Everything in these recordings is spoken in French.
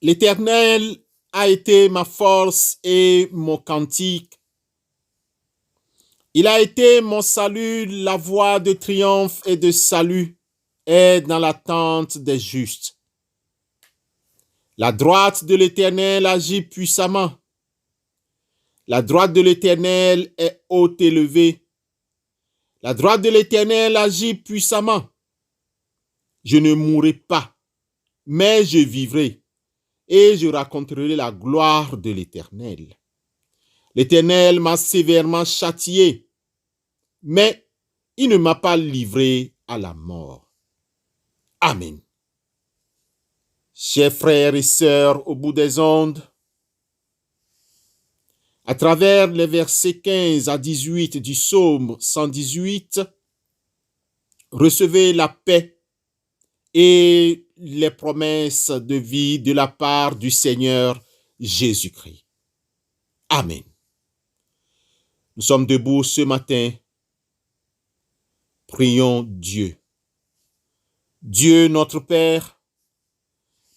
L'Éternel a été ma force et mon cantique. Il a été mon salut, la voix de triomphe et de salut est dans la tente des justes. La droite de l'Éternel agit puissamment. La droite de l'Éternel est haute et élevée. La droite de l'Éternel agit puissamment. Je ne mourrai pas, mais je vivrai, et je raconterai la gloire de l'Éternel. L'Éternel m'a sévèrement châtié, mais il ne m'a pas livré à la mort. Amen. Chers frères et sœurs au bout des ondes, à travers les versets 15 à 18 du psaume 118, recevez la paix et les promesses de vie de la part du Seigneur Jésus-Christ. Amen. Nous sommes debout ce matin. Prions Dieu. Dieu notre Père,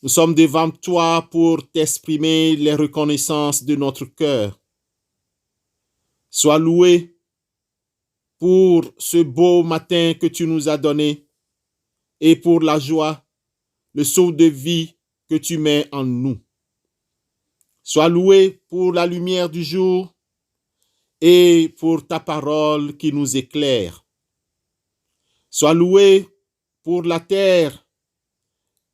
nous sommes devant toi pour t'exprimer les reconnaissances de notre cœur. Sois loué pour ce beau matin que tu nous as donné et pour la joie, le souffle de vie que tu mets en nous. Sois loué pour la lumière du jour et pour ta parole qui nous éclaire. Sois loué pour la terre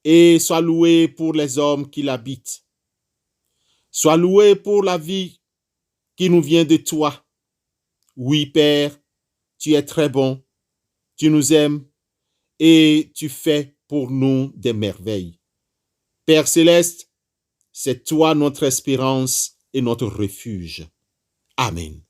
et sois loué pour les hommes qui l'habitent. Sois loué pour la vie qui nous vient de toi. Oui, Père, tu es très bon, tu nous aimes et tu fais pour nous des merveilles. Père céleste, c'est toi notre espérance et notre refuge. Amen.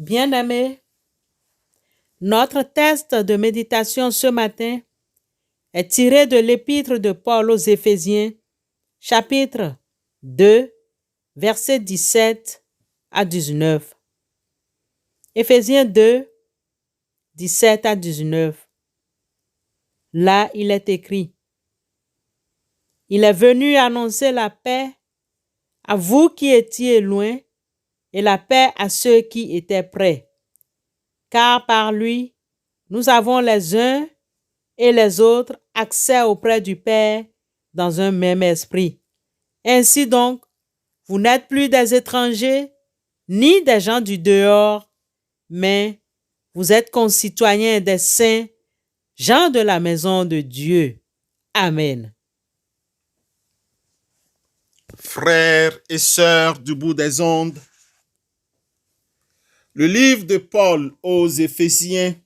Bien-aimés, notre texte de méditation ce matin est tiré de l'épître de Paul aux Éphésiens, chapitre 2, versets 17 à 19. Éphésiens 2, 17 à 19. Là, il est écrit: Il est venu annoncer la paix à vous qui étiez loin et la paix à ceux qui étaient près. Car par lui, nous avons les uns et les autres accès auprès du Père dans un même esprit. Ainsi donc, vous n'êtes plus des étrangers ni des gens du dehors, mais vous êtes concitoyens des saints, gens de la maison de Dieu. Amen. Frères et sœurs du bout des ondes, le livre de Paul aux Éphésiens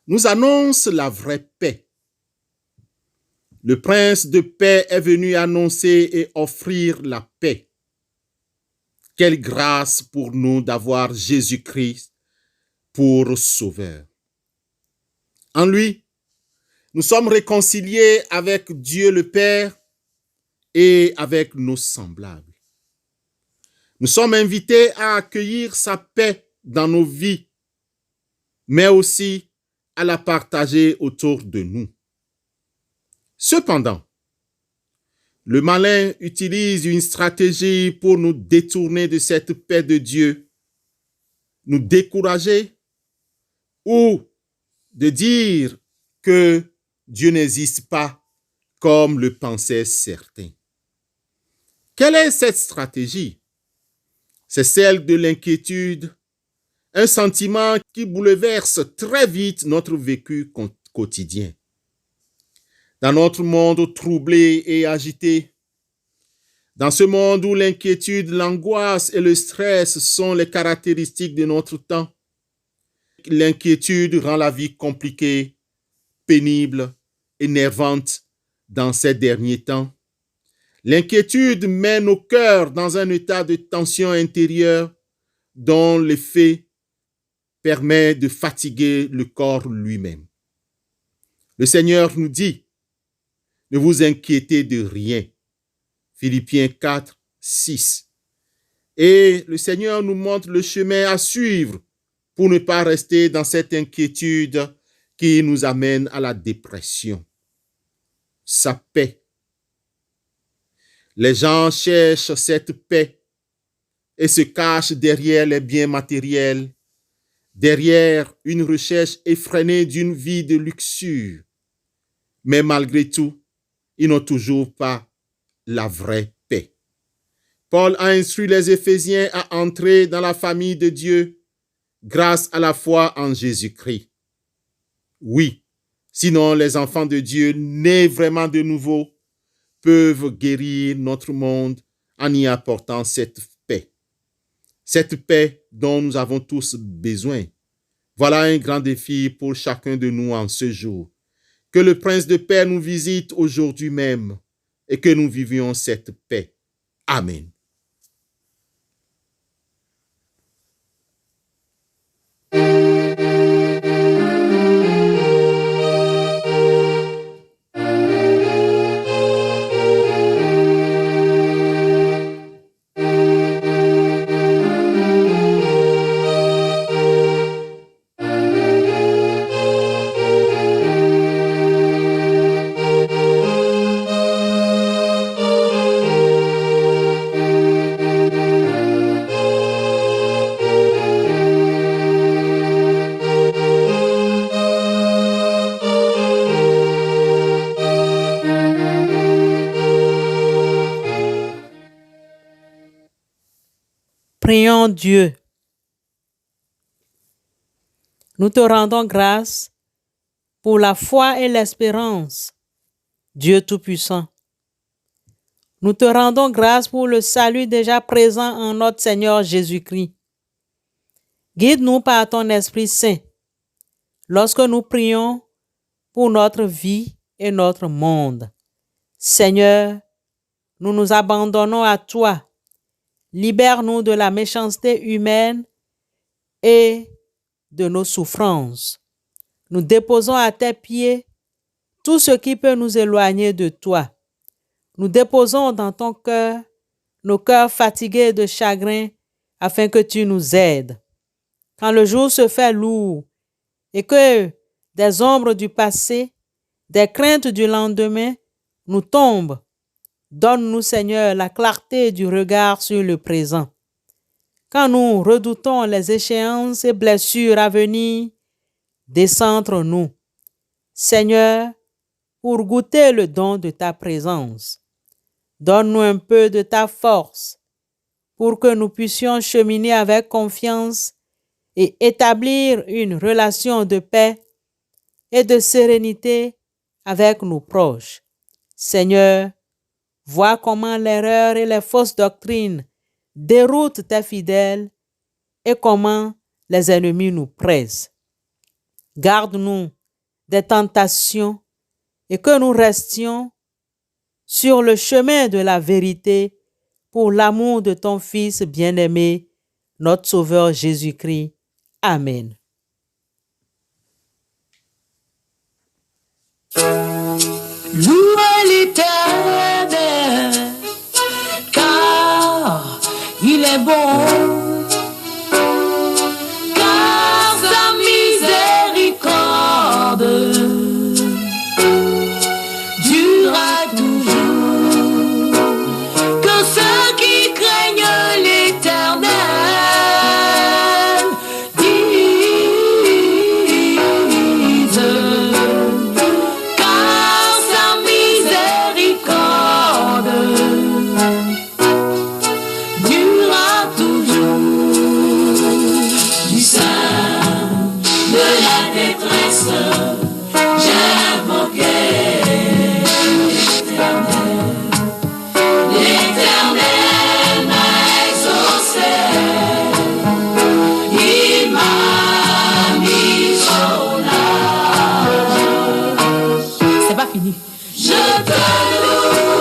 nous annonce la vraie paix. Le prince de paix est venu annoncer et offrir la paix. Quelle grâce pour nous d'avoir Jésus-Christ pour sauveur. En lui, nous sommes réconciliés avec Dieu le Père et avec nos semblables. Nous sommes invités à accueillir sa paix dans nos vies, mais aussi à la partager autour de nous. Cependant, le malin utilise une stratégie pour nous détourner de cette paix de Dieu, nous décourager ou de dire que Dieu n'existe pas comme le pensaient certains. Quelle est cette stratégie? C'est celle de l'inquiétude, un sentiment qui bouleverse très vite notre vécu quotidien. Dans notre monde troublé et agité, dans ce monde où l'inquiétude, l'angoisse et le stress sont les caractéristiques de notre temps, l'inquiétude rend la vie compliquée, pénible, énervante dans ces derniers temps. L'inquiétude met nos cœurs dans un état de tension intérieure dont l'effet permet de fatiguer le corps lui-même. Le Seigneur nous dit, ne vous inquiétez de rien. Philippiens 4, 6. Et le Seigneur nous montre le chemin à suivre pour ne pas rester dans cette inquiétude qui nous amène à la dépression. Sa paix. Les gens cherchent cette paix et se cachent derrière les biens matériels, derrière une recherche effrénée d'une vie de luxure. Mais malgré tout, ils n'ont toujours pas la vraie paix. Paul a instruit les Éphésiens à entrer dans la famille de Dieu grâce à la foi en Jésus-Christ. Oui, sinon les enfants de Dieu, nés vraiment de nouveau, peuvent guérir notre monde en y apportant cette paix. Cette paix dont nous avons tous besoin. Voilà un grand défi pour chacun de nous en ce jour. Que le Prince de paix nous visite aujourd'hui même et que nous vivions cette paix. Amen. Prions Dieu. Nous te rendons grâce pour la foi et l'espérance, Dieu Tout-Puissant. Nous te rendons grâce pour le salut déjà présent en notre Seigneur Jésus-Christ. Guide-nous par ton Esprit Saint lorsque nous prions pour notre vie et notre monde. Seigneur, nous nous abandonnons à toi. Libère-nous de la méchanceté humaine et de nos souffrances. Nous déposons à tes pieds tout ce qui peut nous éloigner de toi. Nous déposons dans ton cœur nos cœurs fatigués de chagrin afin que tu nous aides. Quand le jour se fait lourd et que des ombres du passé, des craintes du lendemain nous tombent, donne-nous, Seigneur, la clarté du regard sur le présent. Quand nous redoutons les échéances et blessures à venir, décentre-nous, Seigneur, pour goûter le don de ta présence. Donne-nous un peu de ta force pour que nous puissions cheminer avec confiance et établir une relation de paix et de sérénité avec nos proches. Seigneur, vois comment l'erreur et les fausses doctrines déroutent tes fidèles et comment les ennemis nous pressent. Garde-nous des tentations et que nous restions sur le chemin de la vérité pour l'amour de ton Fils bien-aimé, notre Sauveur Jésus-Christ. Amen. Louez l'Éternel, car il est bon, car sa miséricorde durera toujours. Que ceux qui craignent l'Éternel disent, car sa miséricorde durera toujours. Du sein de la détresse, j'ai invoqué l'Éternel. L'Éternel m'a exaucé, il m'a mis son âge. C'est pas fini. Je te louerai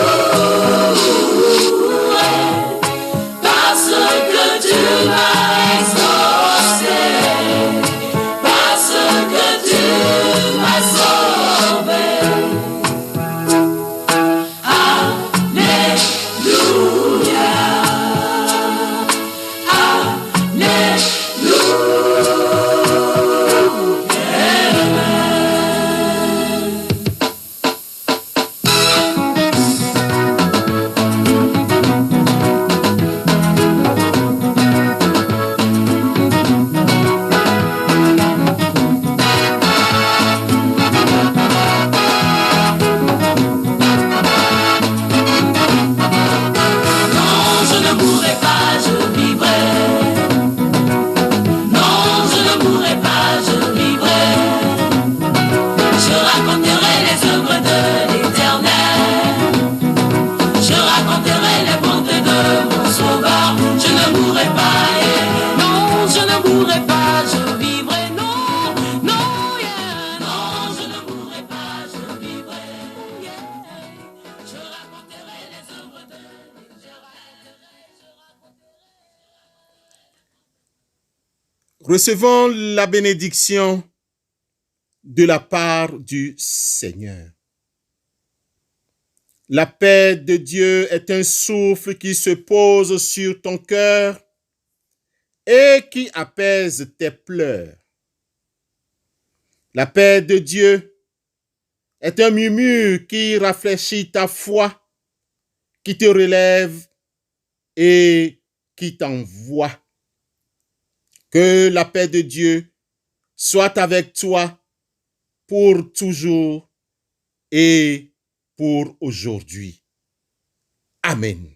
parce que tu m'as exaucé, parce que tu m'as sauvé. Alléluia, non, je ne mourrai pas, je vivrai. Non, je ne mourrai pas, je vivrai. Je raconterai les œuvres de l'Éternel. Je raconterai les bontés de mon Sauveur. Je ne mourrai pas, non, je ne mourrai pas, je vivrai. Non, non, yeah. Non, je ne mourrai pas, je vivrai. Yeah. Je raconterai les œuvres de Recevons la bénédiction de la part du Seigneur. La paix de Dieu est un souffle qui se pose sur ton cœur et qui apaise tes pleurs. La paix de Dieu est un murmure qui rafraîchit ta foi, qui te relève et qui t'envoie. Que la paix de Dieu soit avec toi pour toujours et pour aujourd'hui. Amen.